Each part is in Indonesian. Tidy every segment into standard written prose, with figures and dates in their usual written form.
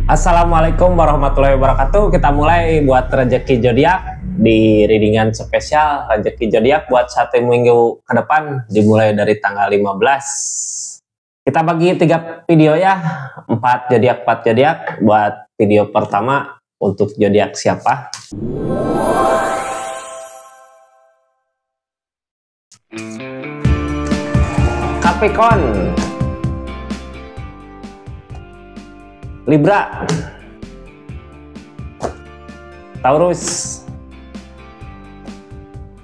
Assalamualaikum warahmatullahi wabarakatuh. Kita mulai buat rezeki zodiak di readingan spesial rezeki zodiak buat 1 minggu ke depan dimulai dari tanggal 15. Kita bagi 3 video ya, 4 zodiak buat video pertama untuk zodiak siapa? Capricorn, Libra, Taurus,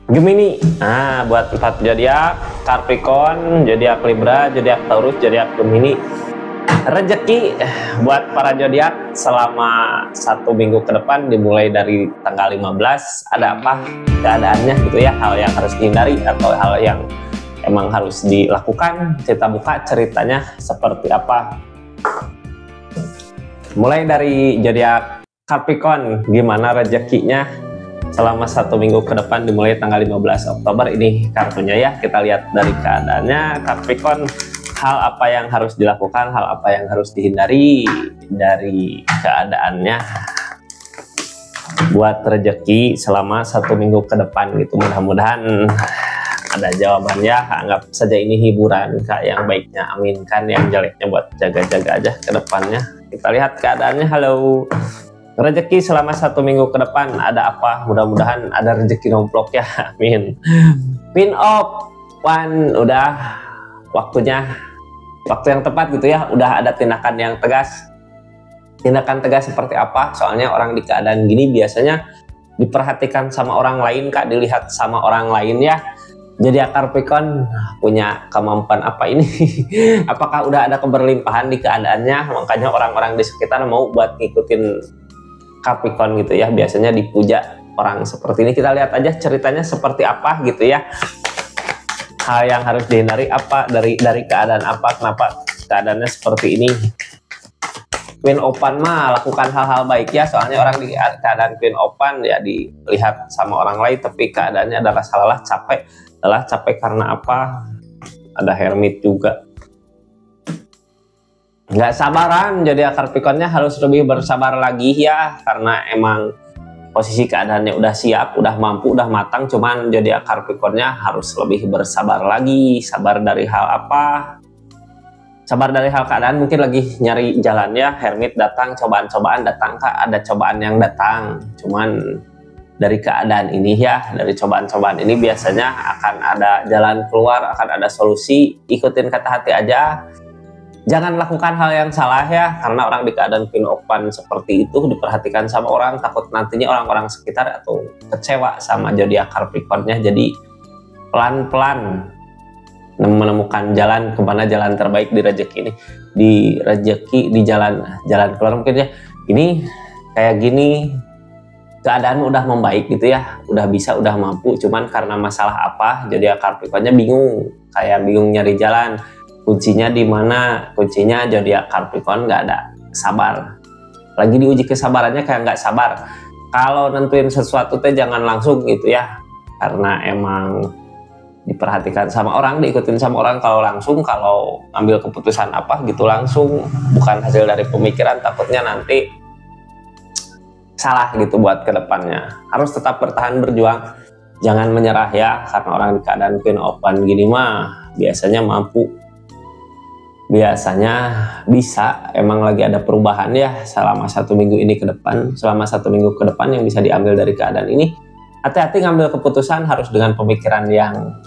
Gemini. Nah, buat 4 zodiak, Capricorn, zodiak Libra, zodiak Taurus, zodiak Gemini. Rezeki buat para zodiak selama 1 minggu ke depan dimulai dari tanggal 15. Ada apa keadaannya gitu ya, hal yang harus dihindari atau hal yang emang harus dilakukan. Kita buka ceritanya seperti apa. Mulai dari zodiak Capricorn, gimana rezekinya selama 1 minggu ke depan dimulai tanggal 15 Oktober ini kartunya ya. Kita lihat dari keadaannya Capricorn, hal apa yang harus dilakukan, hal apa yang harus dihindari dari keadaannya buat rezeki selama 1 minggu ke depan gitu. Mudah-mudahan ada jawabannya. Anggap saja ini hiburan Kak, yang baiknya aminkan, yang jeleknya buat jaga-jaga aja ke depannya. Kita lihat keadaannya. Halo, rezeki selama 1 minggu ke depan ada apa? Mudah-mudahan ada rezeki nomplok ya, amin. Queen of One, udah waktunya, waktu yang tepat gitu ya, udah ada tindakan yang tegas. Tindakan tegas seperti apa? Soalnya orang di keadaan gini biasanya diperhatikan sama orang lain Kak, dilihat sama orang lain ya. Jadi Capricorn punya kemampuan apa ini? Apakah udah ada keberlimpahan di keadaannya? Makanya orang-orang di sekitar mau buat ngikutin Capricorn gitu ya. Biasanya dipuja orang seperti ini. Kita lihat aja ceritanya seperti apa gitu ya. Hal yang harus dihindari apa dari keadaan apa? Kenapa keadaannya seperti ini? Queen Open mah lakukan hal-hal baik ya. Soalnya orang di keadaan Queen Open ya dilihat sama orang lain, tapi keadaannya adalah salah, capek. Capek karena apa? Ada Hermit juga. Nggak sabaran, jadi Capricornnya harus lebih bersabar lagi ya, karena emang posisi keadaannya udah siap, udah mampu, udah matang. Cuman jadi Capricornnya harus lebih bersabar lagi. Sabar dari hal apa? Sabar dari hal keadaan, mungkin lagi nyari jalannya. Hermit datang, cobaan-cobaan datang Kak, ada cobaan yang datang. Cuman dari keadaan ini ya, dari cobaan-cobaan ini biasanya akan ada jalan keluar, akan ada solusi. Ikutin kata hati aja, jangan lakukan hal yang salah ya, karena orang di keadaan Queen of One seperti itu diperhatikan sama orang, takut nantinya orang-orang sekitar atau kecewa sama zodiak Capricornnya. Jadi pelan-pelan menemukan jalan kemana jalan terbaik di rezeki ini, di jalan keluar mungkin ya. Ini kayak gini, keadaan udah membaik gitu ya, udah bisa, udah mampu, cuman karena masalah apa jadi Capricornnya bingung, kayak bingung nyari jalan. Kuncinya di mana? Kuncinya jadi Capricorn nggak ada sabar, lagi diuji kesabarannya, kayak nggak sabar. Kalau nentuin sesuatu teh jangan langsung gitu ya, karena emang diperhatikan sama orang, diikutin sama orang. Kalau langsung, kalau ambil keputusan apa gitu langsung, bukan hasil dari pemikiran, takutnya nanti salah gitu buat kedepannya. Harus tetap bertahan, berjuang, jangan menyerah ya, karena orang di keadaan Queen of One gini mah biasanya mampu, biasanya bisa. Emang lagi ada perubahan ya selama 1 minggu ini ke depan. Selama 1 minggu ke depan yang bisa diambil dari keadaan ini, hati-hati ngambil keputusan harus dengan pemikiran yang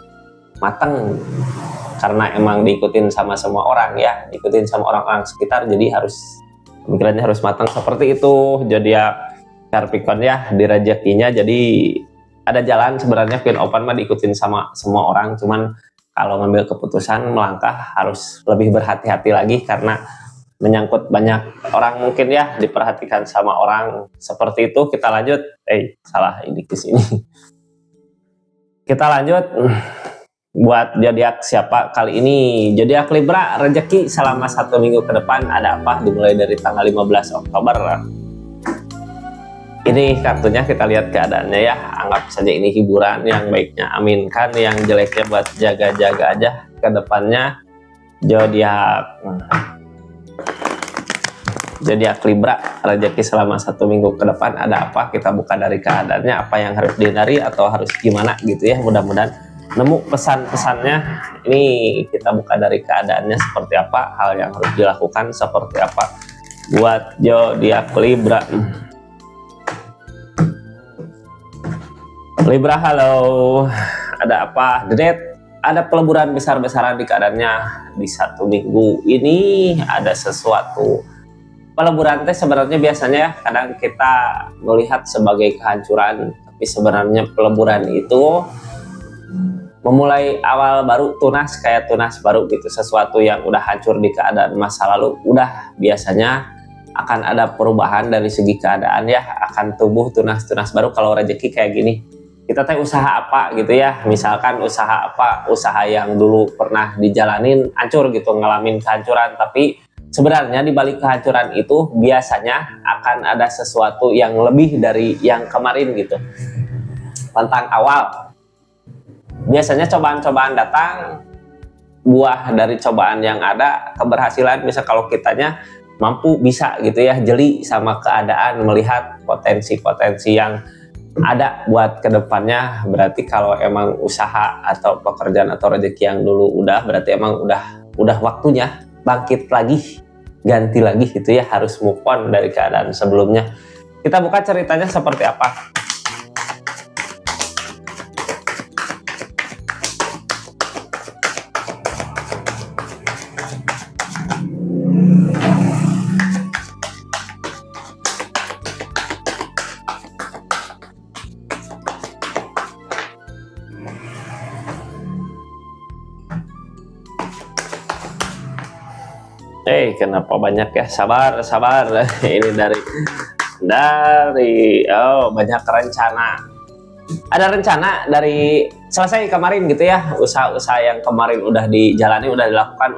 matang, karena emang diikutin sama semua orang ya, diikutin sama orang-orang sekitar, jadi harus pemikirannya harus matang seperti itu. Jadi ya Capricorn ya di rezekinya, jadi ada jalan sebenarnya. Queen Open mah diikutin sama semua orang, cuman kalau ngambil keputusan melangkah harus lebih berhati-hati lagi, karena menyangkut banyak orang mungkin ya, diperhatikan sama orang seperti itu. Kita lanjut, salah ini ke sini. Kita lanjut buat zodiak siapa kali ini? Zodiak Libra, rezeki selama 1 minggu ke depan ada apa dimulai dari tanggal 15 Oktober. Ini kartunya, kita lihat keadaannya ya. Anggap saja ini hiburan, yang baiknya aminkan, yang jeleknya buat jaga-jaga aja ke depannya. Zodiak Zodiak Libra, rezeki selama 1 minggu ke depan ada apa? Kita buka dari keadaannya, apa yang harus dihindari atau harus gimana gitu ya. Mudah-mudahan nemu pesan-pesannya. Ini kita buka dari keadaannya seperti apa, hal yang harus dilakukan seperti apa buat zodiak Libra. Libra, halo, ada apa? Dedet, ada peleburan besar-besaran di keadaannya di 1 minggu ini. Ada sesuatu peleburan teh sebenarnya biasanya ya kadang kita melihat sebagai kehancuran, tapi sebenarnya peleburan itu memulai awal baru, tunas kayak tunas baru gitu. Sesuatu yang udah hancur di keadaan masa lalu udah biasanya akan ada perubahan dari segi keadaan ya, akan tumbuh tunas-tunas baru. Kalau rezeki kayak gini, kita teh usaha apa gitu ya, misalkan usaha apa, usaha yang dulu pernah dijalanin hancur gitu, ngalamin kehancuran, tapi sebenarnya di balik kehancuran itu biasanya akan ada sesuatu yang lebih dari yang kemarin gitu. Tentang awal, biasanya cobaan-cobaan datang, buah dari cobaan yang ada, keberhasilan. Bisa kalau kitanya mampu bisa gitu ya, jeli sama keadaan, melihat potensi-potensi yang ada buat kedepannya. Berarti kalau emang usaha atau pekerjaan atau rezeki yang dulu udah, berarti emang udah waktunya bangkit lagi, ganti lagi gitu ya, harus move on dari keadaan sebelumnya. Kita buka ceritanya seperti apa. Kenapa banyak ya? Sabar, sabar. Ini dari banyak rencana. Ada rencana dari selesai kemarin gitu ya, usaha-usaha yang kemarin udah dijalani, udah dilakukan,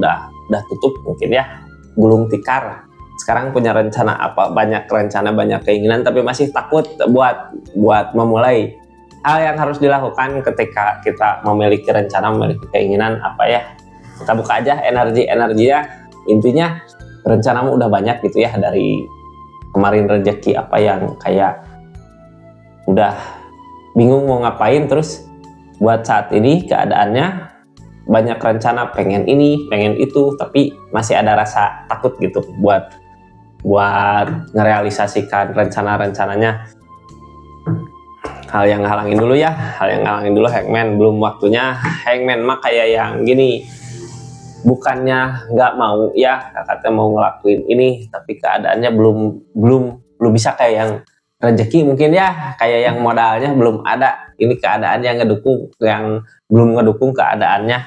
udah tutup mungkin ya, gulung tikar. Sekarang punya rencana apa? Banyak rencana, banyak keinginan, tapi masih takut buat memulai. Hal yang harus dilakukan ketika kita memiliki rencana, memiliki keinginan apa ya? Kita buka aja energi-energinya. Intinya rencanamu udah banyak gitu ya, dari kemarin rezeki apa yang kayak udah bingung mau ngapain, terus buat saat ini keadaannya banyak rencana, pengen ini pengen itu, tapi masih ada rasa takut gitu buat ngerealisasikan rencana-rencananya. Hal yang halangin dulu ya, Hangman, belum waktunya. Hangman mah kayak yang gini, bukannya nggak mau ya, katanya mau ngelakuin ini, tapi keadaannya belum bisa kayak yang rezeki mungkin ya, kayak yang modalnya belum ada. Ini keadaan yang belum ngedukung keadaannya.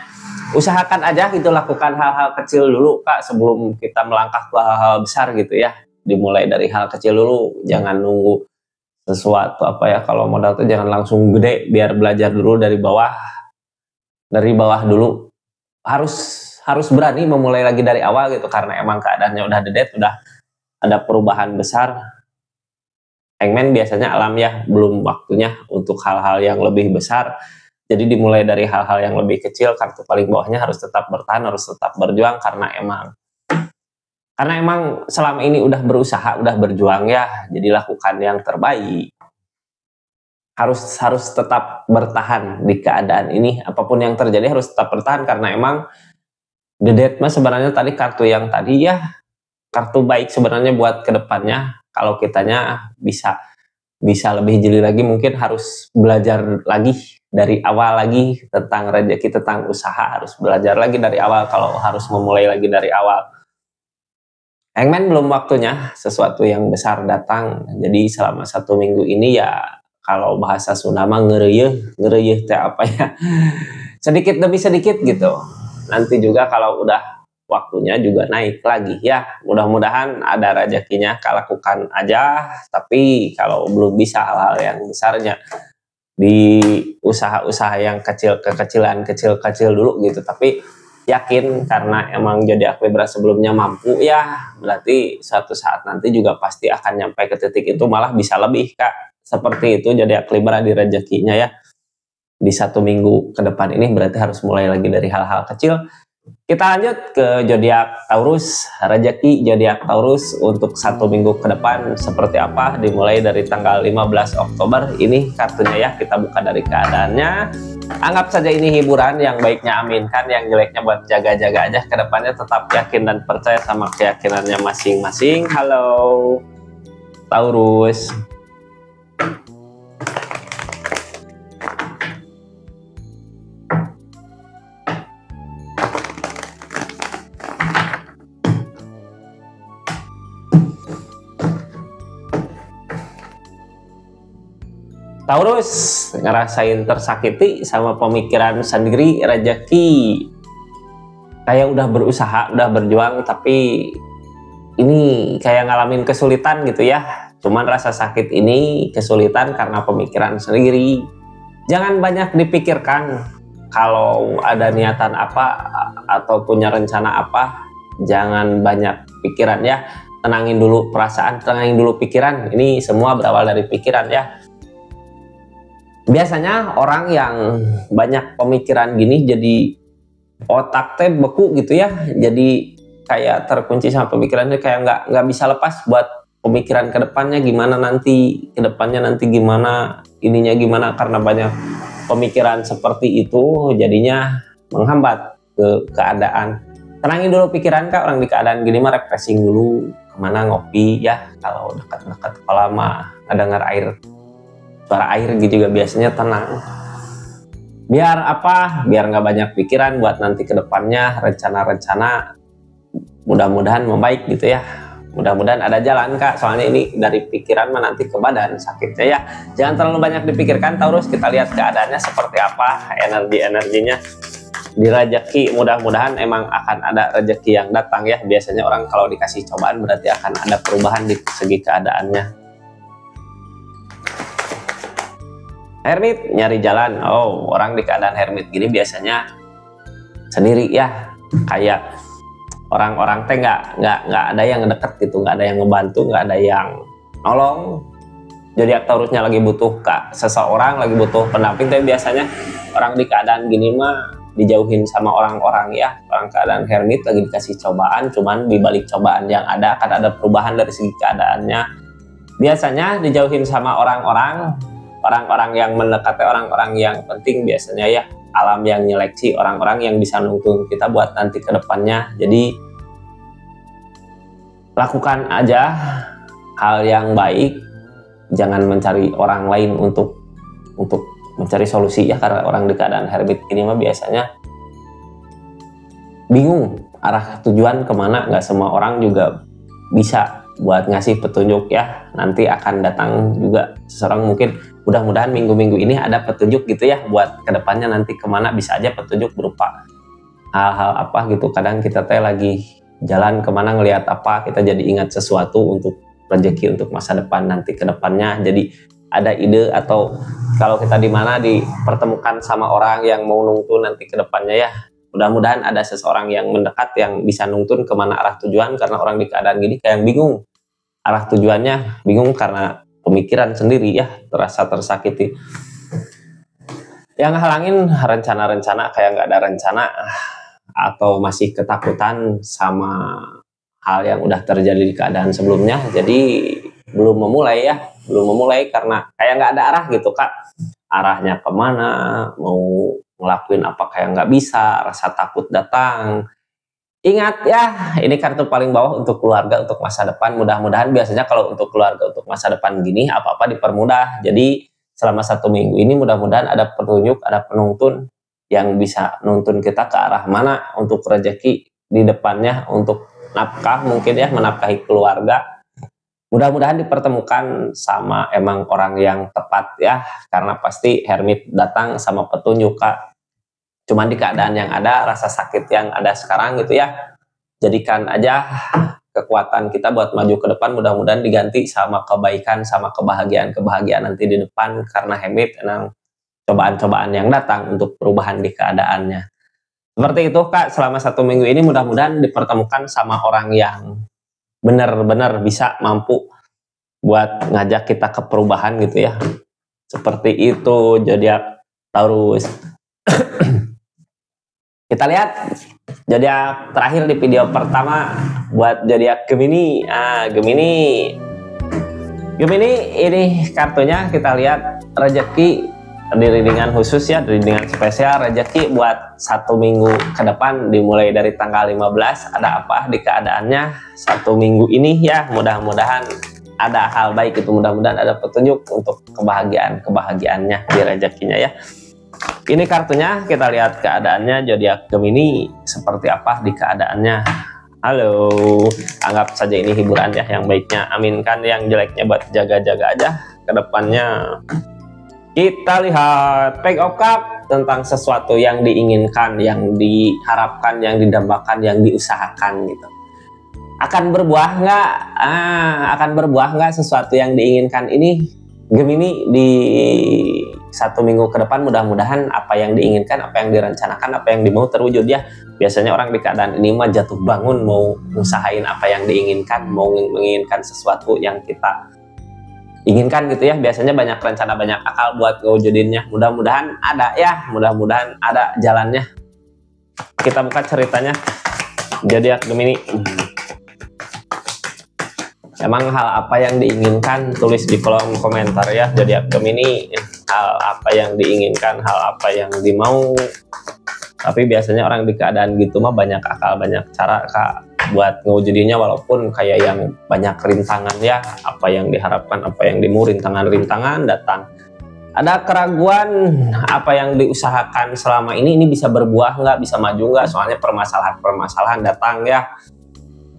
Usahakan aja gitu, lakukan hal-hal kecil dulu Kak sebelum kita melangkah ke hal-hal besar gitu ya. Dimulai dari hal kecil dulu, jangan nunggu sesuatu apa ya, kalau modal tuh jangan langsung gede, biar belajar dulu dari bawah dulu. Harus berani memulai lagi dari awal gitu, karena emang keadaannya udah dedet, udah ada perubahan besar. Hangman biasanya alam ya, belum waktunya untuk hal-hal yang lebih besar. Jadi dimulai dari hal-hal yang lebih kecil. Kartu paling bawahnya harus tetap bertahan, harus tetap berjuang, karena emang selama ini udah berusaha, udah berjuang ya. Jadi lakukan yang terbaik. Harus tetap bertahan di keadaan ini. Apapun yang terjadi harus tetap bertahan, karena emang dedet mah sebenarnya tadi kartu yang tadi ya, kartu baik sebenarnya buat kedepannya. Kalau kitanya bisa lebih jeli lagi, mungkin harus belajar lagi dari awal lagi tentang rezeki, tentang usaha, harus belajar lagi dari awal kalau harus memulai lagi dari awal. Hangman belum waktunya sesuatu yang besar datang. Jadi selama 1 minggu ini ya, kalau bahasa Sunda mah ngereyeuh teh apa ya, sedikit demi sedikit gitu. Nanti juga kalau udah waktunya juga naik lagi ya. Mudah-mudahan ada rezekinya, lakukan aja. Tapi kalau belum bisa hal-hal yang besarnya, di usaha-usaha yang kecil dulu gitu. Tapi yakin, karena emang zodiak Libra sebelumnya mampu ya, berarti suatu saat nanti juga pasti akan nyampe ke titik itu, malah bisa lebih Kak. Seperti itu zodiak Libra di rezekinya ya. Di 1 minggu ke depan ini berarti harus mulai lagi dari hal-hal kecil. Kita lanjut ke zodiak Taurus. Rezeki zodiak Taurus untuk 1 minggu ke depan seperti apa? Dimulai dari tanggal 15 Oktober. Ini kartunya ya, kita buka dari keadaannya. Anggap saja ini hiburan, yang baiknya aminkan, yang jeleknya buat jaga-jaga aja. Ke depannya tetap yakin dan percaya sama keyakinannya masing-masing. Halo Taurus. Taurus ngerasain tersakiti sama pemikiran sendiri, rezeki kayak udah berusaha, udah berjuang, tapi ini kayak ngalamin kesulitan gitu ya. Cuman rasa sakit ini kesulitan karena pemikiran sendiri. Jangan banyak dipikirkan. Kalau ada niatan apa atau punya rencana apa, jangan banyak pikiran ya. Tenangin dulu perasaan, tenangin dulu pikiran. Ini semua berawal dari pikiran ya. Biasanya orang yang banyak pemikiran gini jadi otak teh beku gitu ya, jadi kayak terkunci sama pemikirannya, kayak nggak bisa lepas buat pemikiran kedepannya gimana nanti, kedepannya nanti gimana, ininya gimana, karena banyak pemikiran seperti itu jadinya menghambat ke keadaan. Tenangin dulu pikiran kak, orang di keadaan gini mah refreshing dulu, kemana ngopi ya, kalau dekat-dekat kolam mah dengar air, suara air gitu juga biasanya tenang. Biar apa? Biar nggak banyak pikiran buat nanti kedepannya, rencana-rencana mudah-mudahan membaik gitu ya. Mudah-mudahan ada jalan kak, soalnya ini dari pikiran mah nanti ke badan sakitnya ya. Jangan terlalu banyak dipikirkan Taurus, kita lihat keadaannya seperti apa, energi-energinya. Di rezeki mudah-mudahan emang akan ada rezeki yang datang ya. Biasanya orang kalau dikasih cobaan berarti akan ada perubahan di segi keadaannya. Hermit nyari jalan. Oh, orang di keadaan hermit gini biasanya sendiri ya, kayak orang-orang teh nggak ada yang deket gitu, nggak ada yang ngebantu, nggak ada yang nolong. Zodiak Taurusnya lagi butuh kak seseorang, lagi butuh pendamping, tapi biasanya orang di keadaan gini mah dijauhin sama orang-orang ya. Orang keadaan hermit lagi dikasih cobaan, cuman di balik cobaan yang ada akan ada perubahan dari segi keadaannya. Biasanya dijauhin sama orang-orang yang mendekati, orang-orang yang penting biasanya ya. Alam yang nyeleksi orang-orang yang bisa nuntun kita buat nanti ke depannya. Jadi lakukan aja hal yang baik, jangan mencari orang lain untuk mencari solusi ya, karena orang di keadaan hermit ini mah biasanya bingung arah tujuan kemana. Nggak semua orang juga bisa buat ngasih petunjuk ya. Nanti akan datang juga seseorang, mungkin mudah-mudahan minggu-minggu ini ada petunjuk gitu ya buat kedepannya nanti kemana. Bisa aja petunjuk berupa hal-hal apa gitu. Kadang kita teh lagi jalan kemana ngelihat apa, kita jadi ingat sesuatu untuk rezeki untuk masa depan nanti kedepannya. Jadi ada ide, atau kalau kita di mana dipertemukan sama orang yang mau nuntun nanti kedepannya ya. Mudah-mudahan ada seseorang yang mendekat yang bisa nuntun kemana arah tujuan, karena orang di keadaan gini kayak bingung arah tujuannya, bingung karena pemikiran sendiri ya, terasa tersakiti. Yang halangin rencana-rencana kayak nggak ada rencana, atau masih ketakutan sama hal yang udah terjadi di keadaan sebelumnya, jadi belum memulai karena kayak nggak ada arah gitu kak. Arahnya kemana, mau ngelakuin apa kayak nggak bisa, rasa takut datang. Ingat ya, ini kartu paling bawah untuk keluarga, untuk masa depan. Mudah-mudahan biasanya kalau untuk keluarga, untuk masa depan gini, apa-apa dipermudah. Jadi selama 1 minggu ini mudah-mudahan ada petunjuk, ada penuntun yang bisa nuntun kita ke arah mana untuk rezeki di depannya, untuk nafkah mungkin ya, menafkahi keluarga. Mudah-mudahan dipertemukan sama emang orang yang tepat ya, karena pasti hermit datang sama petunjuk kak. Cuman di keadaan yang ada, rasa sakit yang ada sekarang gitu ya, jadikan aja kekuatan kita buat maju ke depan. Mudah-mudahan diganti sama kebaikan, sama kebahagiaan nanti di depan, karena hermit emang cobaan-cobaan yang datang untuk perubahan di keadaannya. Seperti itu kak, selama 1 minggu ini mudah-mudahan dipertemukan sama orang yang benar-benar bisa mampu buat ngajak kita ke perubahan gitu ya. Seperti itu zodiak Taurus. Kita lihat Zodiak terakhir di video pertama buat zodiak Gemini. Gemini ini kartunya kita lihat rezeki di readingan khusus ya, di readingan spesial rezeki buat 1 minggu ke depan dimulai dari tanggal 15. Ada apa di keadaannya 1 minggu ini ya, mudah-mudahan ada hal baik itu, mudah-mudahan ada petunjuk untuk kebahagiaannya di rezekinya ya. Ini kartunya, kita lihat keadaannya zodiak Gemini seperti apa di keadaannya. Halo, anggap saja ini hiburan ya, yang baiknya aminkan, yang jeleknya buat jaga-jaga aja ke depannya. Kita lihat Page of Cups tentang sesuatu yang diinginkan, yang diharapkan, yang didambakan, yang diusahakan gitu. Akan berbuah nggak? Akan berbuah nggak sesuatu yang diinginkan ini Gemini di 1 minggu ke depan? Mudah-mudahan apa yang diinginkan, apa yang direncanakan, apa yang dimau terwujud ya. Biasanya orang di keadaan ini mah jatuh bangun mau usahain apa yang diinginkan, mau menginginkan sesuatu yang kita inginkan gitu ya. Biasanya banyak rencana, banyak akal buat ngewujudinnya. Mudah-mudahan ada ya, mudah-mudahan ada jalannya. Kita buka ceritanya zodiak Gemini. Emang hal apa yang diinginkan, tulis di kolom komentar ya zodiak Gemini. Hal apa yang diinginkan, hal apa yang dimau. Tapi biasanya orang di keadaan gitu mah banyak akal, banyak cara Kak buat ngewujudinnya, walaupun kayak yang banyak rintangan ya. Apa yang diharapkan, apa yang dimau, rintangan datang. Ada keraguan apa yang diusahakan selama ini bisa berbuah nggak, bisa maju nggak, soalnya permasalahan datang ya.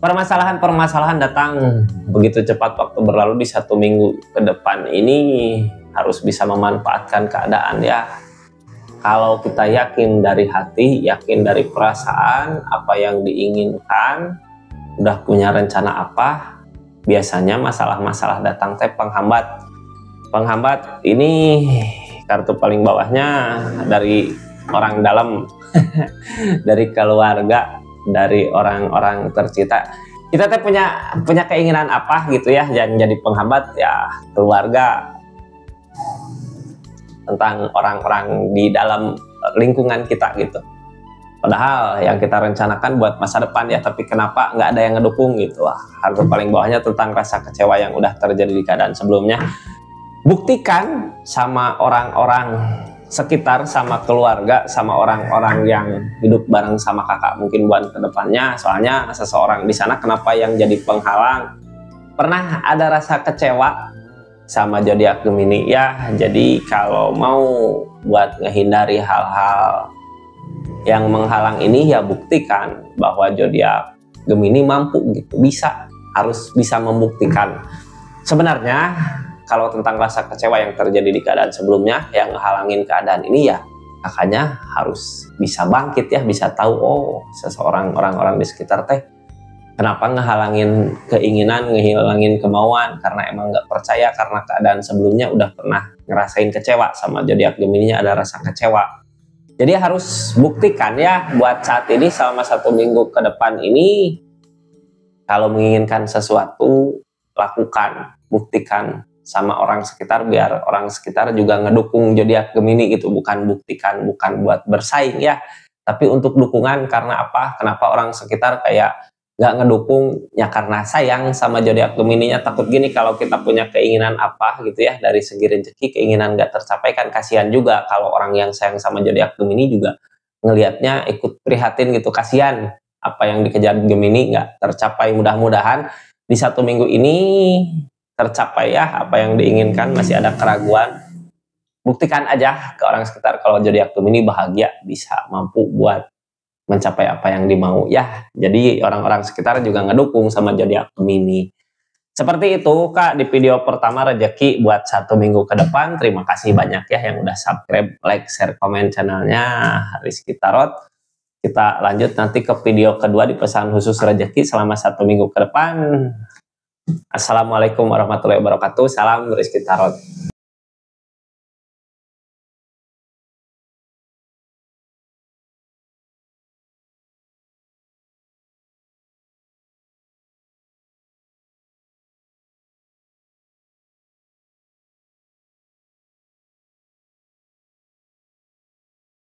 Permasalahan datang begitu cepat waktu berlalu. Di 1 minggu ke depan ini harus bisa memanfaatkan keadaan ya. Kalau kita yakin dari hati, yakin dari perasaan apa yang diinginkan, udah punya rencana apa, biasanya masalah-masalah datang teh penghambat ini kartu paling bawahnya dari orang dalam dari keluarga, dari orang-orang tercinta. Kita tuh punya keinginan apa gitu ya, yang jadi penghambat ya keluarga, tentang orang-orang di dalam lingkungan kita gitu. Padahal yang kita rencanakan buat masa depan ya, tapi kenapa nggak ada yang ngedukung gitu. Kartu paling bawahnya tentang rasa kecewa yang udah terjadi di keadaan sebelumnya. Buktikan sama orang-orang sekitar, sama keluarga, sama orang-orang yang hidup bareng sama kakak mungkin buat kedepannya. Soalnya seseorang di sana kenapa yang jadi penghalang? Pernah ada rasa kecewa sama zodiak Gemini ya. Jadi kalau mau buat menghindari hal-hal yang menghalang ini ya, buktikan bahwa zodiak Gemini mampu gitu, harus bisa membuktikan. Sebenarnya kalau tentang rasa kecewa yang terjadi di keadaan sebelumnya yang ngehalangin keadaan ini ya, kakaknya harus bisa bangkit ya, bisa tahu oh seseorang, orang-orang di sekitar teh kenapa ngehalangin keinginan, ngehilangin kemauan, karena emang nggak percaya, karena keadaan sebelumnya udah pernah ngerasain kecewa. Sama zodiak Gemini-nya ada rasa kecewa. Jadi harus buktikan ya buat saat ini, selama 1 minggu ke depan ini, kalau menginginkan sesuatu lakukan, buktikan sama orang sekitar, biar orang sekitar juga ngedukung zodiak Gemini gitu. Bukan buktikan, bukan buat bersaing ya, tapi untuk dukungan. Karena apa? Kenapa orang sekitar kayak nggak ngedukung ya? Karena sayang sama zodiak Gemini-nya. Takut gini, kalau kita punya keinginan apa gitu ya, dari segi rezeki keinginan nggak tercapai, kan kasihan juga kalau orang yang sayang sama zodiak Gemini juga ngelihatnya ikut prihatin gitu, kasihan apa yang dikejar Gemini nggak tercapai. Mudah-mudahan di 1 minggu ini tercapai ya apa yang diinginkan. Masih ada keraguan, buktikan aja ke orang sekitar kalau zodiak Gemini bahagia, bisa mampu buat mencapai apa yang dimau ya. Jadi orang-orang sekitar juga ngedukung sama zodiak Gemini. Seperti itu Kak di video pertama rezeki buat 1 minggu ke depan. Terima kasih banyak ya yang udah subscribe, like, share, komen channelnya Rizky Tarot. Kita lanjut nanti ke video kedua di pesan khusus rezeki selama 1 minggu ke depan. Assalamualaikum warahmatullahi wabarakatuh. Salam Rizky Tarot.